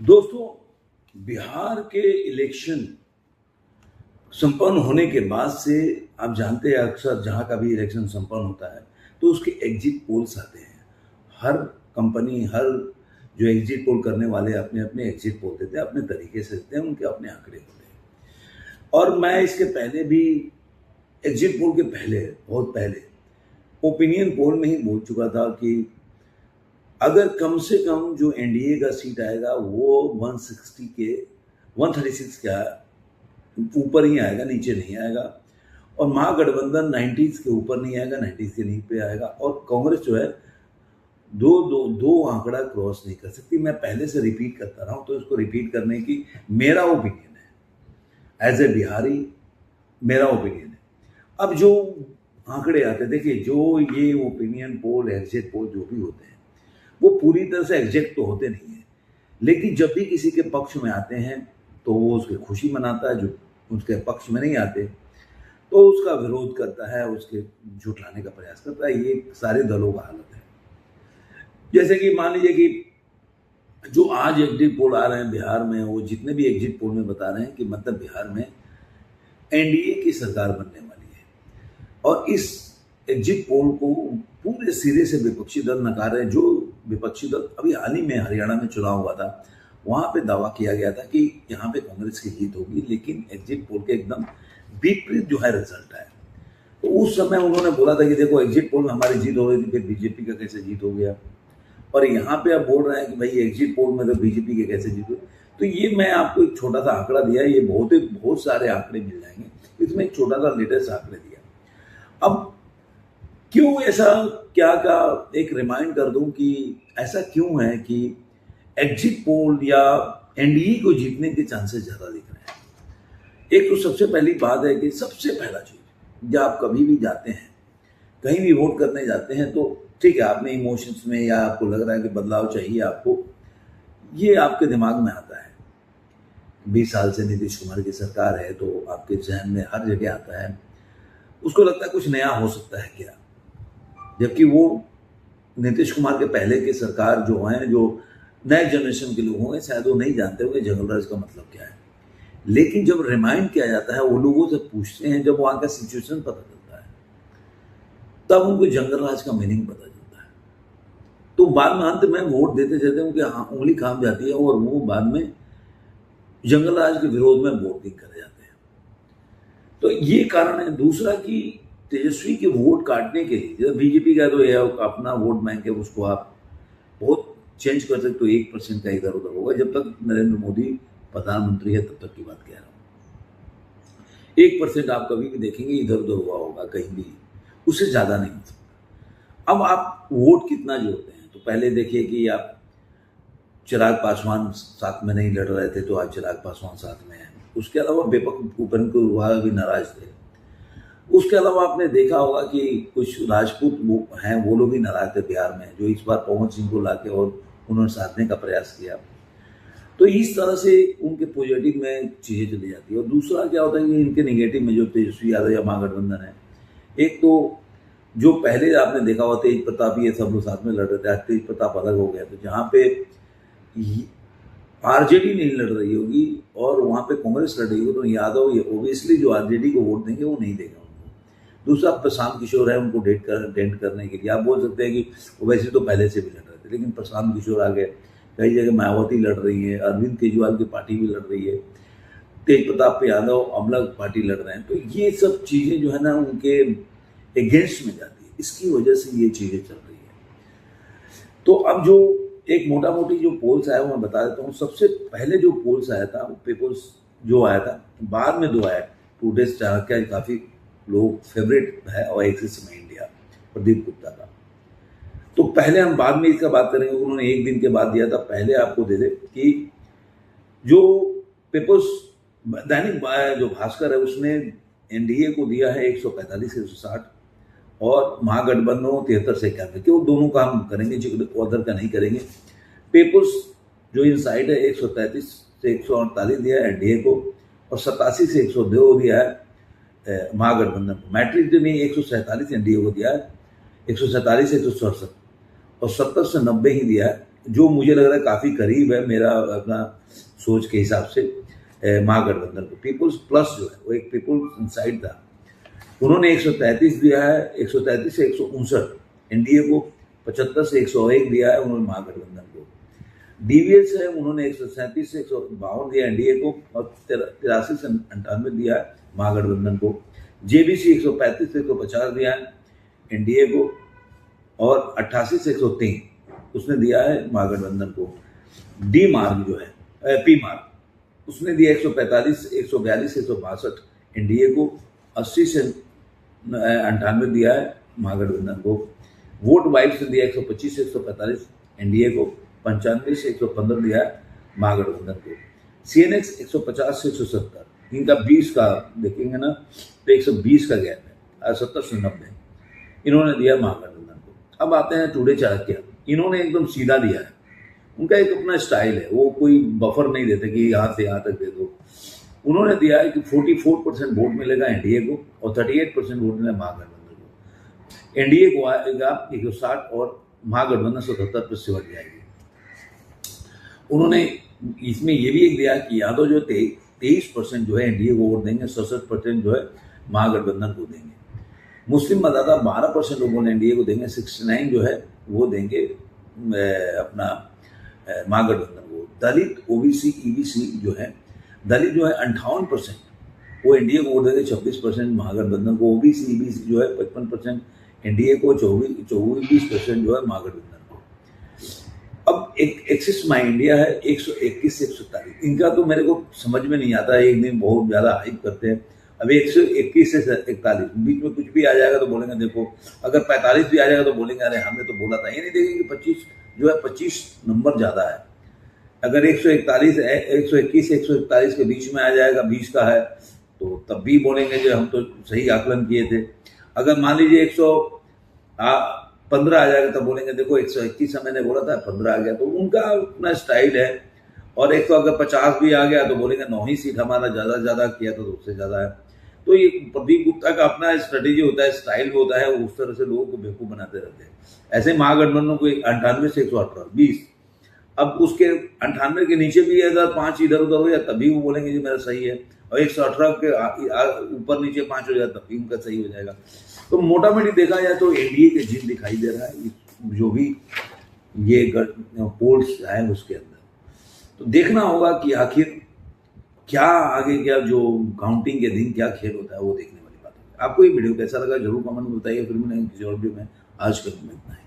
दोस्तों, बिहार के इलेक्शन संपन्न होने के बाद से आप जानते हैं अक्सर जहाँ का भी इलेक्शन संपन्न होता है तो उसके एग्जिट पोल्स आते हैं। हर कंपनी, हर जो एग्जिट पोल करने वाले अपने अपने एग्जिट पोल देते हैं, अपने तरीके से देते हैं, उनके अपने आंकड़े होते हैं। और मैं इसके पहले भी एग्जिट पोल के पहले, बहुत पहले ओपिनियन पोल में ही बोल चुका था कि अगर कम से कम जो एनडीए का सीट आएगा वो 160 के 136 का ऊपर ही आएगा, नीचे नहीं आएगा। और महागठबंधन 90s के ऊपर नहीं आएगा, 90s के नीचे पे आएगा। और कांग्रेस जो है दो आंकड़ा क्रॉस नहीं कर सकती। मैं पहले से रिपीट करता रहा हूं, तो इसको रिपीट करने की मेरा ओपिनियन है, एज ए बिहारी मेरा ओपिनियन है। अब जो आंकड़े आते, देखिए, जो ये ओपिनियन पोल, एग्जिट पोल जो भी होते हैं वो पूरी तरह से एग्जैक्ट तो होते नहीं है, लेकिन जब भी किसी के पक्ष में आते हैं तो वो उसकी खुशी मनाता है, जो उसके पक्ष में नहीं आते तो उसका विरोध करता है, उसके झुठलाने का प्रयास करता है। ये सारे दलों का हालत है। जैसे कि मान लीजिए कि जो आज एग्जिट पोल आ रहे हैं बिहार में, वो जितने भी एग्जिट पोल में बता रहे हैं कि मतलब बिहार में एनडीए की सरकार बनने वाली है। और इस एग्जिट पोल को पूरे सिरे से विपक्षी दल नकार रहे हैं। जो विपक्षी दल, अभी हाल ही में हरियाणा में चुनाव हुआ था, वहां पे दावा किया गया था कि यहाँ पे कांग्रेस की जीत होगी, लेकिन एग्जिट पोल के एकदम विपरीत जो है रिजल्ट आया। तो उस समय उन्होंने बोला था कि देखो, एग्जिट पोल में हमारी जीत हो रही थी, फिर बीजेपी का कैसे जीत हो गया। और यहाँ पे आप बोल रहे हैं कि भाई एग्जिट पोल में तो बीजेपी के कैसे जीत हुई। तो ये मैं आपको एक छोटा सा आंकड़ा दिया, ये बहुत सारे आंकड़े मिल जाएंगे, इसमें एक छोटा सा लेटेस्ट आंकड़े दिया। अब क्यों ऐसा, क्या का एक रिमाइंड कर दूं कि ऐसा क्यों है कि एग्जिट पोल या एनडीए को जीतने के चांसेस ज्यादा दिख रहे हैं। एक तो सबसे पहली बात है कि सबसे पहला चीज, जब आप कभी भी जाते हैं, कहीं भी वोट करने जाते हैं, तो ठीक है, आपने इमोशंस में या आपको लग रहा है कि बदलाव चाहिए आपको, ये आपके दिमाग में आता है। 20 साल से नीतीश कुमार की सरकार है तो आपके जहन में हर जगह आता है, उसको लगता है कुछ नया हो सकता है क्या। जबकि वो नीतीश कुमार के पहले की सरकार जो है, जो नए जनरेशन के लोग होंगे शायद वो नहीं जानते होंगे जंगलराज का मतलब क्या है। लेकिन जब रिमाइंड किया जाता है, वो लोगों से पूछते हैं, जब वहां का सिचुएशन पता चलता है, तब उनको जंगलराज का मीनिंग पता चलता है। तो बाद में अंत में वोट देते जाते हैं, उनकी उंगली काम जाती है और वो बाद में जंगलराज के विरोध में वोटिंग करे जाते हैं। तो ये कारण है। दूसरा कि तेजस्वी के वोट काटने के लिए, जब बीजेपी का तो यह अपना वोट बैंक है, उसको आप बहुत चेंज कर सकते हो, 1% का इधर उधर होगा। जब तक नरेंद्र मोदी प्रधानमंत्री है तब तक की बात कह रहा हूँ। 1% आप कभी भी देखेंगे इधर उधर हुआ होगा कहीं भी, उससे ज्यादा नहीं हो सकता। अब आप वोट कितना जोड़ते हैं, तो पहले देखिए कि आप चिराग पासवान साथ में नहीं लड़ रहे थे, तो आज चिराग पासवान साथ में है। उसके अलावा उपेंद्र कुशवाहा भी नाराज थे। उसके अलावा आपने देखा होगा कि कुछ राजपूत हैं, वो लोग भी नाराज थे बिहार में, जो इस बार पवन सिंह को लाके और उन्होंने साधने का प्रयास किया। तो इस तरह से उनके पॉजिटिव में चीजें चली जाती है। और दूसरा क्या होता है कि इनके नेगेटिव में जो तेजस्वी यादव या महागठबंधन है, एक तो जो पहले आपने देखा हुआ तेज प्रताप, ये सब लोग साथ में लड़ रहे थे, आज तेज प्रताप अलग हो गया। तो जहाँ पे आरजेडी नहीं लड़ रही होगी और वहां पे कांग्रेस लड़ रही होगी, तो यादव ये ओबियसली जो आरजेडी को वोट देंगे वो नहीं देगा। दूसरा प्रशांत किशोर है, उनको डेंट करने के लिए आप बोल सकते हैं कि वो वैसे तो पहले से भी लड़ रहे थे, लेकिन प्रशांत किशोर आ गए। कई जगह मायावती लड़ रही है, अरविंद केजरीवाल की पार्टी भी लड़ रही है, तेज प्रताप यादव अलग पार्टी लड़ रहे हैं। तो ये सब चीजें जो है ना, उनके अगेंस्ट में जाती है, इसकी वजह से ये चीजें चल रही है। तो अब जो एक मोटा मोटी जो पोल्स आया वो मैं बता देता हूँ। सबसे पहले जो पोल्स आया था, पेपर्स जो आया था, बाद में दो आया, टू डेज चाणक्य काफी लोग फेवरेट है, और एक्सिस में इंडिया प्रदीप गुप्ता का। तो पहले हम बाद में इसका बात करेंगे, उन्होंने एक दिन के बाद दिया था। पहले आपको दे दे कि जो पेपर्स दैनिक जो भास्कर है, उसने एनडीए को दिया है 145 से 160 और महागठबंधन 73 से 91, क्यों दोनों का हम करेंगे, जो अदर का नहीं करेंगे। पेपर्स जो इनसाइड है 133 से 148 दिया है एनडीए को, और 87 से 102 दिया है महागठबंधन को। मैट्रिक में 147 एनडीए को दिया है, 147 से 167 और 70 से 90 ही दिया है जो मुझे लग रहा है काफ़ी करीब है मेरा अपना सोच के हिसाब से महागठबंधन को। पीपुल्स प्लस जो है वो एक पीपुल्स इनसाइड था, उन्होंने 133 दिया है, 133 से 159 एनडीए को, 75 से 101 दिया है उन्होंने महागठबंधन को। डीवीएस है, उन्होंने 137 से 152 दिया एनडीए को और 83 से 98 दिया है महागठबंधन को। जेबीसी 135 से 150 दिया है एनडीए को और 88 से 103 उसने दिया है महागठबंधन को। डी मार्ग जो है पी मार्ग उसने दिया 145 142 से 162 एनडीए को, 80 से 98 दिया है महागठबंधन को। वोट वाइब्स ने दिया 125 से 145 एनडीए को, 95 से 115 दिया है महागठबंधन को। सीएनएक्स 150 से 170, इनका 20 का देखेंगे ना तो 120 का गैप है, 70 से 90 इन्होंने दिया महागठबंधन को। अब आते हैं टुडे चाणक्य, इन्होंने एकदम सीधा दिया है, उनका एक अपना स्टाइल है, वो कोई बफर नहीं देते कि यहाँ से यहाँ तक दे दो। उन्होंने दिया है कि 44% वोट मिलेगा एनडीए को और 38% वोट मिलेगा महागठबंधन को। एनडीए को आएगा 160 और महागठबंधन 77 पर सिमट जाएगी। उन्होंने इसमें ये भी एक दिया कि यादव जो 23% जो है एनडीए को वोट देंगे, 67% जो है महागठबंधन को देंगे। मुस्लिम मतदाता 12% लोगों ने एनडीए को देंगे, 69 जो है वो देंगे अपना महागठबंधन को। दलित ओबीसी ईबीसी जो है, दलित जो है 58% वो एनडीए को वोट देंगे, 26% महागठबंधन को। ओबीसी ईबीसी जो है 55% एनडीए को, 24% जो है महागठबंधन को। अब एक एक्सिस माई इंडिया है 121 से 147, इनका तो मेरे को समझ में नहीं आता है, एक दिन बहुत ज़्यादा हाइप करते हैं। अब 121 से 41 बीच में कुछ भी आ जाएगा तो बोलेंगे देखो, अगर 45 भी आ जाएगा तो बोलेंगे अरे हमने तो बोला था। ये नहीं देखेंगे 25 जो है 25 नंबर ज़्यादा है। अगर 141 है, 121 से 141 के बीच में आ जाएगा, 20 का है तो तब भी बोलेंगे जो हम तो सही आकलन किए थे। अगर मान लीजिए 115 आ जाएगा तब बोलेंगे देखो 121 मैंने बोला था, 15 आ गया। तो उनका अपना स्टाइल है। और अगर 50 भी आ गया तो बोलेंगे 9 ही सीट हमारा ज़्यादा किया तो उससे ज़्यादा है। तो ये प्रदीप गुप्ता का अपना स्ट्रेटेजी होता है, स्टाइल होता है, उस तरह से लोगों को बेवकूफ़ बनाते रहते हैं। ऐसे महागठबंधन को 98 से 118 20, अब उसके 98 के नीचे भी अगर 5 इधर उधर हो जाए तभी वो बोलेंगे जी मेरा सही है, और 118 के ऊपर नीचे 5 हो जाए तब भी उनका सही हो जाएगा। तो मोटा मोटी देखा जाए तो एनडीए के जिन दिखाई दे रहा है जो भी ये पोल्स है उसके अंदर। तो देखना होगा कि आखिर क्या आगे क्या जो काउंटिंग के दिन क्या खेल होता है वो देखने वाली बात है। आपको ये वीडियो कैसा लगा जरूर कमेंट में बताइए। फिर मैंने किसी और वीडियो में आज के दिन में इतना ही।